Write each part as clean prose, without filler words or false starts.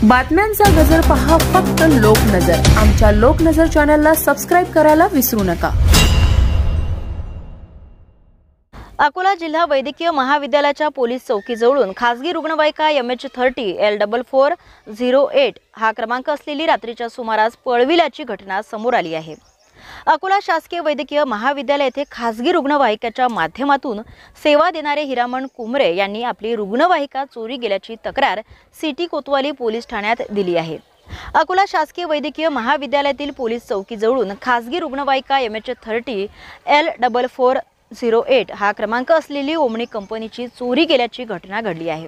बातम्यांचा गजर पहा फक्त लोकनजर। आमच्या लोकनजर चॅनलला सबस्क्राइब करायला विसरू नका। अकोला जिल्हा वैद्यकीय महाविद्यालयाच्या पोलीस चौकीजवळून खासगी रुग्णवाहिका MH30L4408 हा क्रमांक असलेली रात्रीच्या सुमारास पळविल्याची घटना समोर आली आहे। अकोला शासकीय वैद्यकीय महाविद्यालय येथे खासगी रुग्णवाहिकेच्या माध्यमातून सेवा देणारे हिरामण कुमरे यांनी आपली रुग्णवाहिका चोरी गेल्याची तक्रार सिटी कोतवाली पोलीस ठाण्यात दिली आहे। अकोला शासकीय वैद्यकीय महाविद्यालयातील पोलीस चौकीजवळून खासगी रुग्णवाहिका MH30L4408 हा क्रमांक असलेली ओमनी कंपनीची चोरी गेल्याची घटना घडली आहे।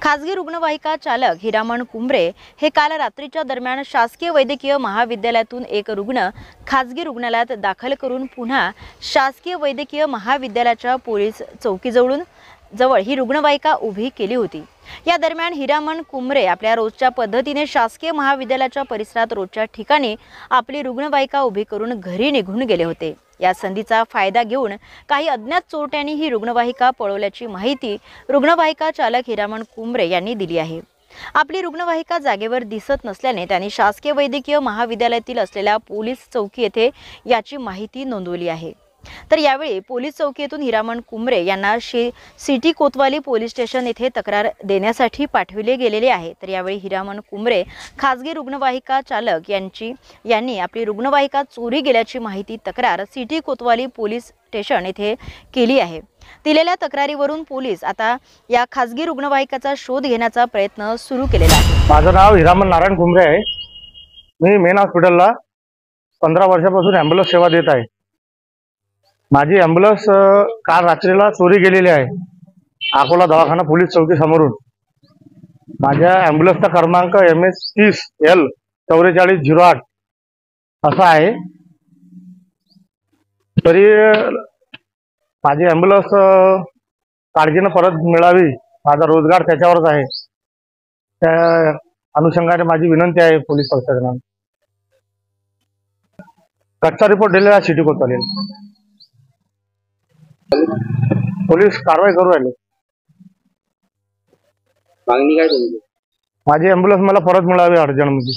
खासगी रुग्णवाहिका चालक हिरामण कुमरे हे काल रात्रीच्या दरम्यान शासकीय वैद्यकीय महाविद्यालयातून एक रुग्ण खासगी रुग्णालयात दाखल करून पुन्हा शासकीय वैद्यकीय महाविद्यालयाच्या पोलीस चौकीजवळून जवळ ही रुग्णवाहिका उभी केली होती। या दरम्यान हिरामण कुमरे आपल्या रोजच्या पद्धतीने शासकीय महाविद्यालयाच्या परिसरात रोजच्या ठिकाणी आपली रुग्णवाहिका उभी करून घरी निघून गेले होते। या संधीचा फायदा घेऊन काही अज्ञात चोरट्यांनी ही रुग्णवाहिका पळवल्याची माहिती रुग्णवाहिका चालक हिरामण कुमरे यांनी दिली आहे। आपली रुग्णवाहिका जागेवर दिसत नसल्याने त्यांनी शासकीय वैद्यकीय महाविद्यालयातील असलेल्या पोलीस चौकी येथे याची माहिती नोंदवली आहे। तर यावेळी पोलीस चौकीतून हिरामण कुमरे यांना सिटी कोतवाली पोलीस स्टेशन येथे तक्रार देण्यासाठी पाठविले गेलेले आहे। तर यावेळी हिरामण कुमरे खासगी रुग्णवाहिका चालक यांनी आपली रुग्णवाहिका चोरी गेल्याची माहिती तक्रार सिटी कोतवाली पोलीस स्टेशन येथे केली आहे। दिलेल्या तक्रारीवरून पोलीस आता या खासगी रुग्णवाहिकेचा शोध घेण्याचा प्रयत्न सुरू केलेला आहे। माझं नाव हिरामण नारायण कुमरे आहे। मी मेन हॉस्पिटलला 15 वर्षापासून ॲम्ब्युलन्स सेवा देत आहे। माझी ॲम्ब्युलन्स काल रात्रीला चोरी गेलेली आहे अकोला दवाखाना पोलीस चौकी समोरून। माझ्या ॲम्ब्युलन्सचा क्रमांक MH30L4408 असा आहे। तरी माझी ॲम्ब्युलन्स काळजीने परत मिळावी, माझा रोजगार त्याच्यावरच आहे। त्या अनुषंगाने माझी विनंती आहे पोलीस प्रशासनाला। कच्चा रिपोर्ट दिलेला आहे सिटी कोतवालीला। पोलीस कारवाई करू राहिले। मागणी काय तुमची? माझी ॲम्ब्युलन्स मला परत मिळावी अर्जंटमध्ये।